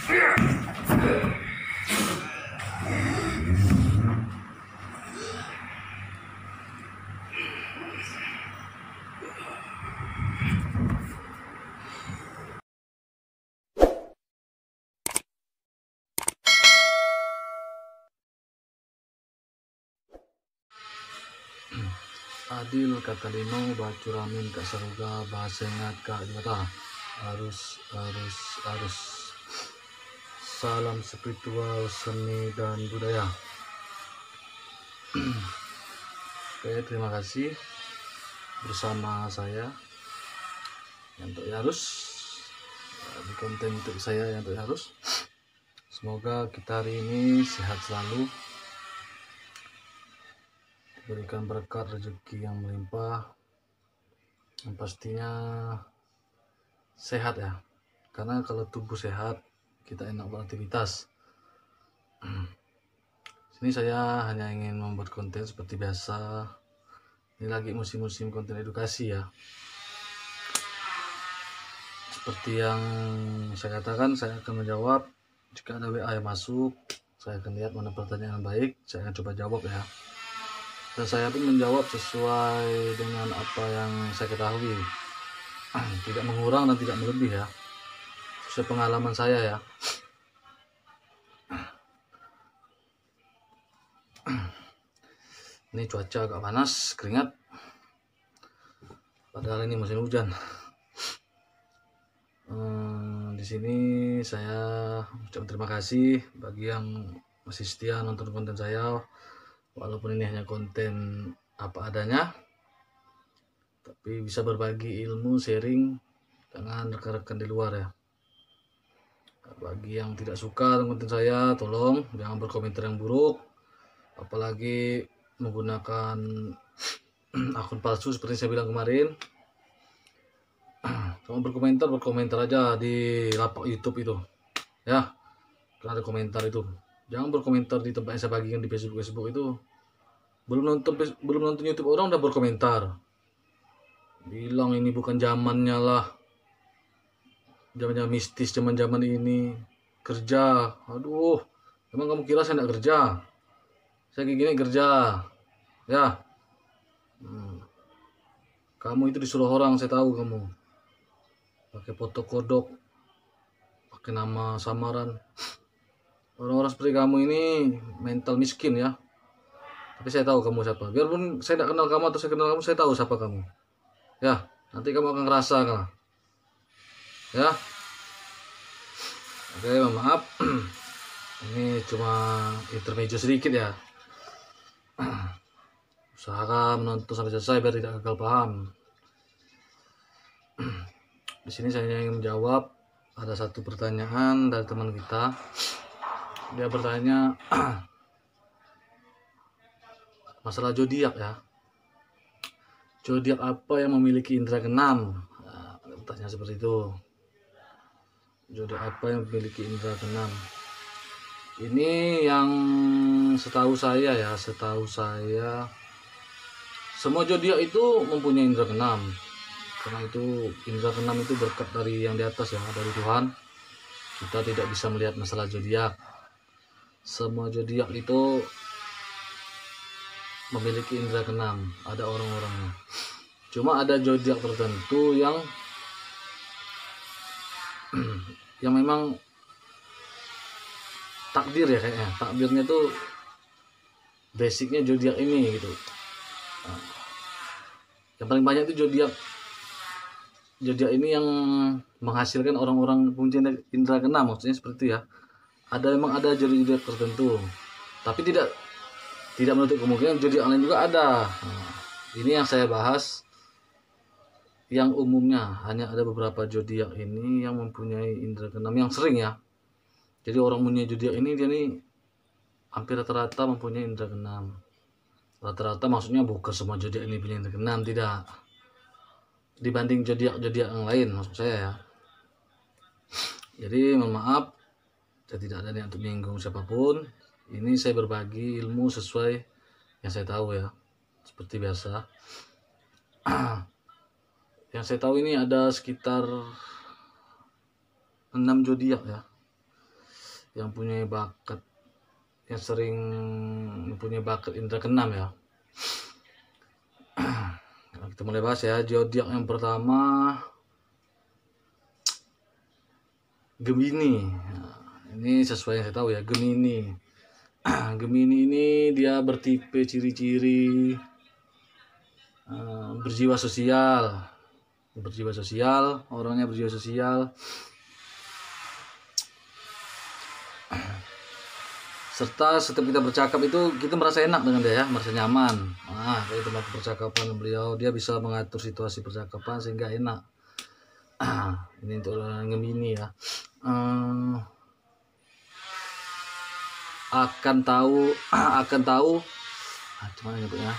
Adil kata Lino, bacuramin kak saruga, bahasa ingat kak dimata. Harus. Salam spiritual, seni dan budaya. Oke, terima kasih bersama saya Yanto Yarus di konten YouTube saya Yanto Yarus. Semoga kita hari ini sehat selalu, berikan berkat rezeki yang melimpah, yang pastinya sehat ya, karena kalau tubuh sehat kita enak beraktivitas. Sini saya hanya ingin membuat konten seperti biasa. Ini lagi musim-musim konten edukasi ya. Seperti yang saya katakan, saya akan menjawab jika ada WA yang masuk. Saya akan lihat mana pertanyaan yang baik, saya akan coba jawab ya. Dan saya pun menjawab sesuai dengan apa yang saya ketahui, tidak mengurang dan tidak melebih ya, sesuai pengalaman saya ya. Ini cuaca agak panas, keringat, padahal ini musim hujan. Di sini saya ucap terima kasih bagi yang masih setia nonton konten saya, walaupun ini hanya konten apa adanya, tapi bisa berbagi ilmu, sharing dengan rekan-rekan di luar ya. Bagi yang tidak suka dengan konten saya, tolong jangan berkomentar yang buruk, apalagi menggunakan akun palsu seperti saya bilang kemarin. Kalau berkomentar aja di lapak YouTube itu ya, kalau ada komentar itu jangan berkomentar di tempat yang saya bagikan di Facebook itu. Belum nonton YouTube orang udah berkomentar, bilang ini bukan zamannya lah, zaman mistis, zaman ini kerja. Aduh, emang kamu kira saya nggak kerja? Saya kayak gini kerja ya. Kamu itu disuruh orang, saya tahu kamu pakai foto kodok, pakai nama samaran. Orang-orang seperti kamu ini mental miskin ya. Tapi saya tahu kamu siapa. Biarpun saya tidak kenal kamu atau saya kenal kamu, saya tahu siapa kamu ya. Nanti kamu akan ngerasa kan ya. Oke, maaf. Ini cuma intermezzo sedikit ya. Usahakan menonton sampai selesai biar tidak gagal paham. Di sini saya ingin menjawab, ada satu pertanyaan dari teman kita. Dia bertanya masalah zodiak ya. Zodiak apa yang memiliki indera keenam? Nah, bertanya seperti itu. Zodiak apa yang memiliki indera keenam? Ini yang setahu saya semua zodiak itu mempunyai indera keenam. Karena itu indera keenam itu berkat dari yang di atas ya, dari Tuhan. Kita tidak bisa melihat masalah zodiak. Semua zodiak itu memiliki indera keenam, ada orang-orangnya. Cuma ada zodiak tertentu yang memang takdir ya, kayaknya takdirnya tuh basicnya zodiak ini gitu. Yang paling banyak itu zodiak ini yang menghasilkan orang-orang punya indera keenam, maksudnya seperti itu ya. Memang ada zodiak tertentu, tapi tidak menutup kemungkinan zodiak lain juga ada. Ini yang saya bahas, yang umumnya hanya ada beberapa zodiak ini yang mempunyai indera keenam yang sering ya. Jadi orang punya zodiak ini, dia nih hampir rata-rata mempunyai indera keenam. Rata-rata maksudnya bukan semua zodiak ini punya indera keenam, tidak. Dibanding zodiak yang lain maksud saya ya. Jadi mohon maaf, saya tidak ada niat untuk menyinggung siapapun. Ini saya berbagi ilmu sesuai yang saya tahu ya, seperti biasa. Yang saya tahu ini ada sekitar 6 zodiak ya. yang punya bakat, yang sering mempunyai bakat indra keenam ya. Nah, kita mulai bahas ya. Zodiak yang pertama Gemini. Nah, ini sesuai yang saya tahu ya, Gemini. Gemini ini dia bertipe ciri-ciri berjiwa sosial, orangnya berjiwa sosial, serta setiap kita bercakap itu kita merasa enak dengan dia ya, merasa nyaman. Dari tempat percakapan beliau, dia bisa mengatur situasi percakapan sehingga enak. Ini untuk orang Gemini ya. Akan tahu gimana nyebutnya,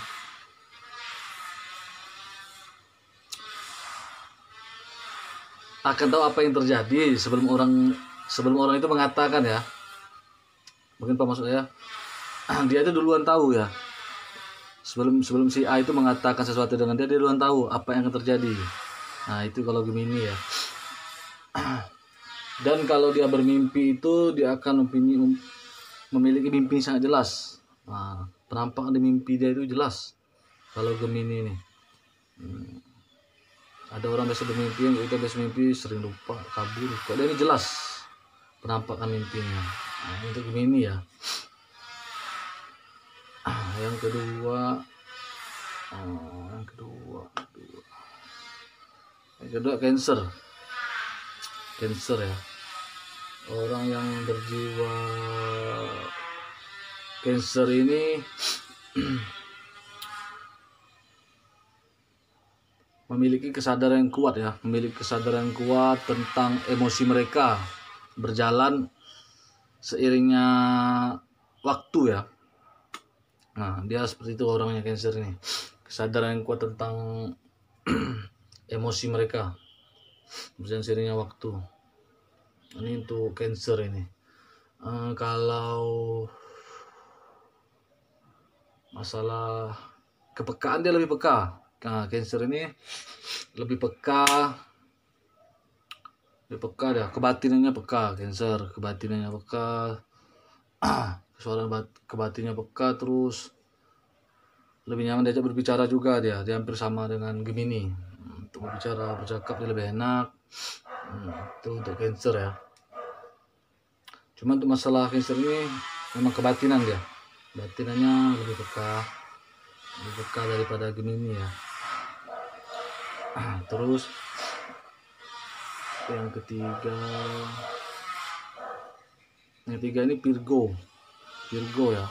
akan tahu apa yang terjadi sebelum orang itu mengatakan ya. Mungkin apa maksudnya, dia itu duluan tahu ya, sebelum si A itu mengatakan sesuatu dengan dia duluan tahu apa yang akan terjadi. Nah itu kalau Gemini ya. Dan kalau dia bermimpi itu dia akan memiliki mimpi yang sangat jelas. Nah, penampakan di mimpi dia itu jelas kalau Gemini ini. Ada orang biasa bermimpi, yang kita biasa mimpi sering lupa, kabur. Kok dia ini jelas penampakan mimpinya. Nah, untuk Gemini ya. Yang kedua Cancer ya. Orang yang berjiwa Cancer ini memiliki kesadaran yang kuat ya, tentang emosi mereka berjalan seiringnya waktu ya. Nah, dia seperti itu orangnya Cancer ini. Kesadaran yang kuat tentang emosi mereka berjalan seiringnya waktu. Ini untuk Cancer ini. Kalau masalah kepekaan, dia lebih peka. Nah, Cancer ini lebih peka dah. Kebatinannya peka, Cancer. Kebatinannya peka. Suara kebatinnya peka, terus lebih nyaman diajak berbicara juga dia. Dia hampir sama dengan Gemini. Untuk bercakap dia lebih enak. Itu untuk Cancer ya. Cuma untuk masalah Cancer ini memang kebatinan dia. Batinannya lebih peka daripada Gemini ya. Terus yang ketiga ini Virgo ya.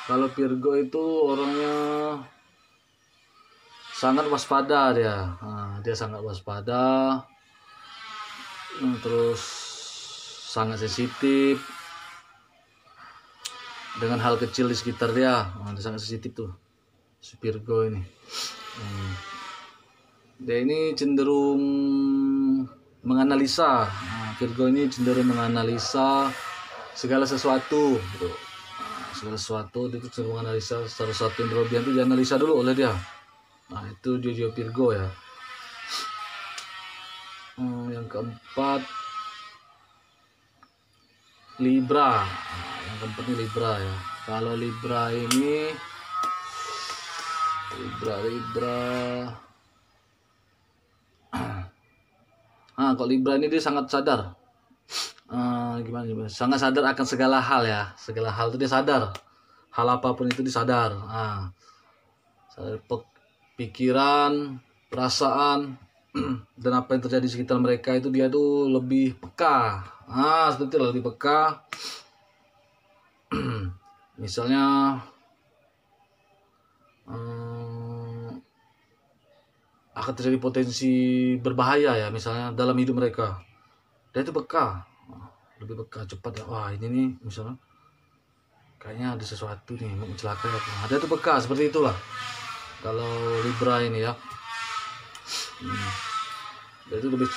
Kalau Virgo itu orangnya sangat waspada dia. Dia sangat waspada, terus sangat sensitif dengan hal kecil di sekitar dia. Dia sangat sensitif tuh si Virgo ini. Dia ini cenderung menganalisa. Virgo ini cenderung menganalisa segala sesuatu gitu. Segala sesuatu itu cenderung menganalisa, sesuatu yang berlebihan itu dianalisa dulu oleh dia. Nah itu dia Virgo ya. Yang keempat Libra. Yang keempat ini Libra ya. Kalau Libra ini kalau Libra ini dia sangat sadar. Gimana? Sangat sadar akan segala hal ya. Segala hal itu dia sadar. Hal apapun itu dia sadar. Sadar pikiran, perasaan, dan apa yang terjadi di sekitar mereka itu dia tuh lebih peka. Seperti itu, lebih peka. Misalnya akan terjadi potensi berbahaya ya, misalnya dalam hidup mereka, dia itu peka, lebih peka, cepat ya. Wah ini nih misalnya kayaknya ada sesuatu nih mau mencelakai apa. Dia itu peka, seperti itulah kalau Libra ini ya. Dia itu lebih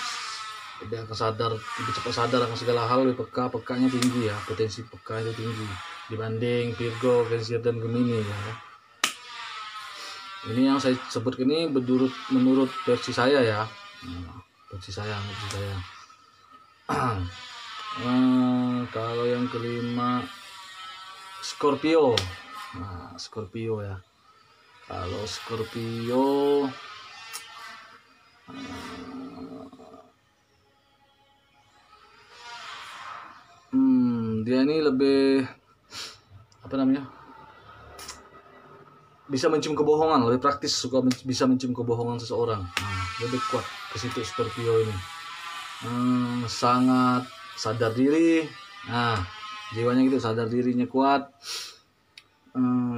akan sadar, lebih cepat sadar akan segala hal, lebih pekanya tinggi ya, potensi peka itu tinggi dibanding Virgo, Cancer dan Gemini ya. Ini yang saya sebut ini menurut versi saya ya. Versi saya. Kalau yang kelima Scorpio. Nah, Scorpio ya. Kalau Scorpio dia ini lebih apa namanya? Bisa mencium kebohongan, lebih praktis, suka bisa mencium kebohongan seseorang. Lebih kuat ke situ Scorpio ini. Sangat sadar diri. Nah, jiwanya gitu, sadar dirinya kuat,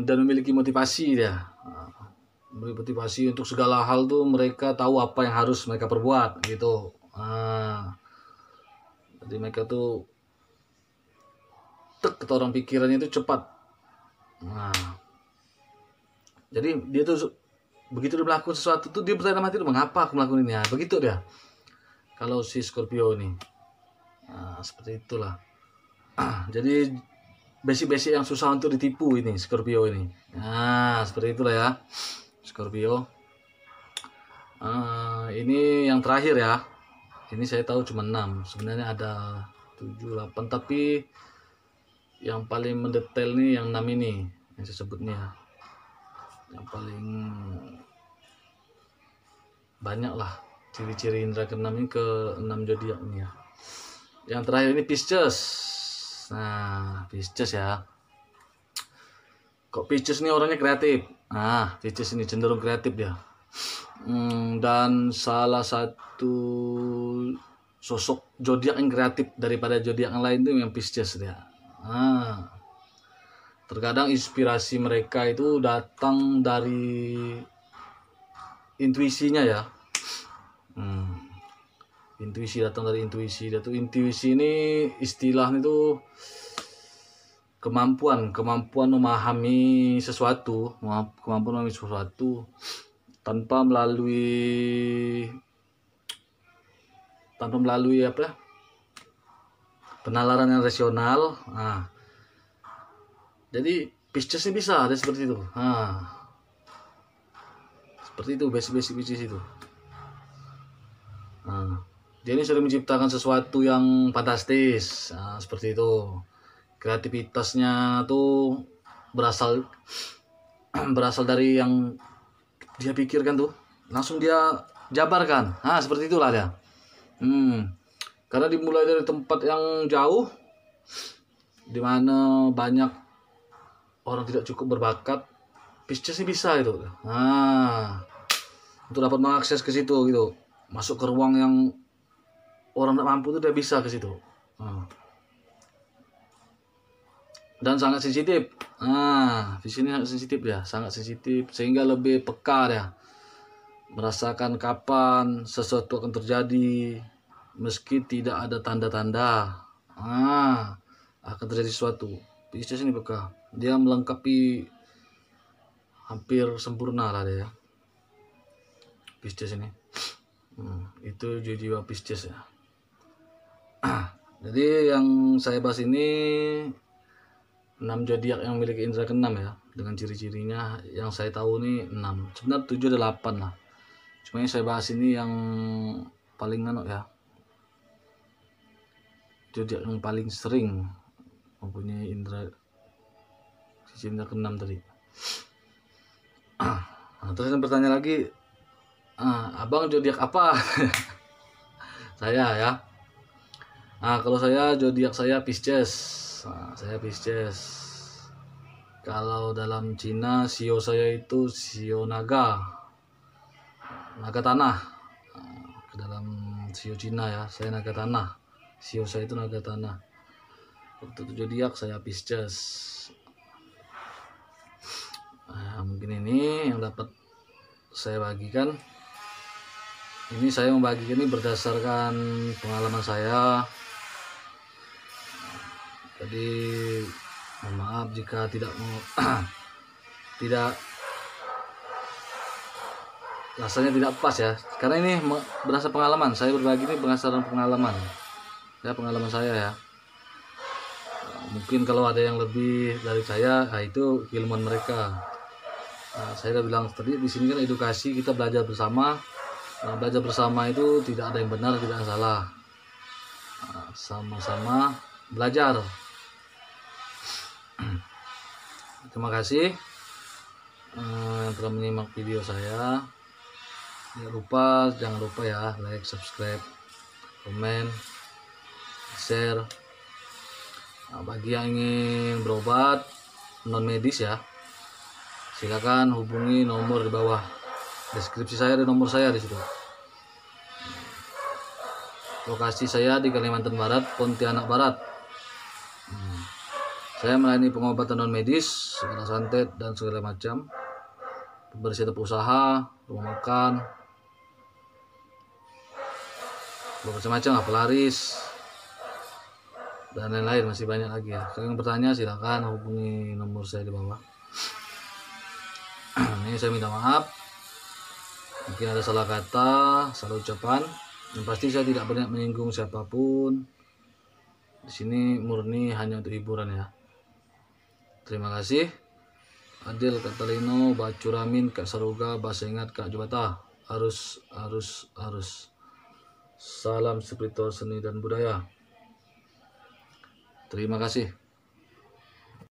dan memiliki motivasi dia. Motivasi untuk segala hal tuh mereka tahu apa yang harus mereka perbuat gitu. Jadi mereka tuh orang pikirannya itu cepat. Jadi dia tuh begitu dia melakukan sesuatu tuh dia bertanya mati, mengapa aku melakukan ini ya, begitu dia. Kalau si Scorpio ini, seperti itulah. Jadi basic-basic yang susah untuk ditipu ini Scorpio ini. Seperti itulah ya Scorpio. Ini yang terakhir ya. Ini saya tahu cuma 6. Sebenarnya ada 7, 8, tapi yang paling mendetail nih yang 6 ini yang saya sebut nih ya. Yang paling banyak lah ciri-ciri indra keenam ini, ke 6 zodiak ini ya. Yang terakhir ini Pisces. Nah, Pisces ya. Kok Pisces ini orangnya kreatif? Pisces ini cenderung kreatif dia. Dan salah satu sosok zodiak yang kreatif daripada zodiak yang lain itu yang Pisces dia. Terkadang inspirasi mereka itu datang dari intuisinya ya. Intuisi, datang dari intuisi. Intuisi ini istilahnya itu kemampuan memahami sesuatu, tanpa melalui apa? Penalaran yang rasional. Jadi Pisces ini bisa ada seperti itu. Seperti itu basic Pisces itu. Dia ini sering menciptakan sesuatu yang fantastis. Seperti itu. Kreativitasnya tuh berasal dari yang dia pikirkan tuh, langsung dia jabarkan. Seperti itulah dia. Karena dimulai dari tempat yang jauh, di mana banyak orang tidak cukup berbakat, Pisces ini bisa gitu. Untuk dapat mengakses ke situ gitu, masuk ke ruang yang orang tidak mampu itu dia bisa ke situ. Dan sangat sensitif. Di sini sangat sensitif ya, sangat sensitif sehingga lebih peka ya, merasakan kapan sesuatu akan terjadi meski tidak ada tanda-tanda akan terjadi sesuatu. Pisces ini peka, dia melengkapi hampir sempurna lah dia Pisces ini. Itu jiwa Pisces ya. Jadi yang saya bahas ini 6 zodiak yang memiliki indra keenam ya, dengan ciri-cirinya yang saya tahu nih 6. Sebenarnya 7 ada 8 lah. Cuma yang saya bahas ini yang paling ya. Zodiak yang paling sering mempunyai sisi indra keenam tadi. Terus yang bertanya lagi, abang zodiak apa? Saya ya. Kalau saya zodiak saya Pisces. Saya Pisces. Kalau dalam Cina sio saya itu sio naga tanah. Dalam sio Cina ya, saya naga tanah. Sio saya itu naga tanah. Untuk zodiak saya Pisces. Mungkin ini yang dapat saya bagikan. Ini saya membagikan ini berdasarkan pengalaman saya. Jadi mohon maaf jika tidak rasanya tidak pas ya, karena ini berdasar pengalaman. Saya berbagi ini berdasarkan pengalaman saya ya. Mungkin kalau ada yang lebih dari saya, itu keilmuan mereka. Saya udah bilang tadi, di sini kan edukasi, kita belajar bersama. Belajar bersama itu tidak ada yang benar, tidak ada yang salah. sama-sama belajar. Terima kasih yang telah menyimak video saya. Jangan lupa ya, like, subscribe, komen, share. Bagi yang ingin berobat non medis ya, silakan hubungi nomor di bawah deskripsi saya, ada nomor saya di situ. Lokasi saya di Kalimantan Barat, Pontianak Barat. Saya melayani pengobatan non medis, segala santet dan segala macam, pembersihan usaha, rumah makan, macam-macam lah, pelaris dan lain-lain, masih banyak lagi ya. Kalau yang bertanya silakan hubungi nomor saya di bawah. Ini saya minta maaf mungkin ada salah kata, salah ucapan. Yang pasti saya tidak berniat menyinggung siapapun. Di sini murni hanya untuk hiburan ya. Terima kasih. Adil Katalino, Bacuramin, Kak Saruga, Bahasa Ingat, Kak Jubata. Harus. Salam spiritual seni dan budaya. Terima kasih.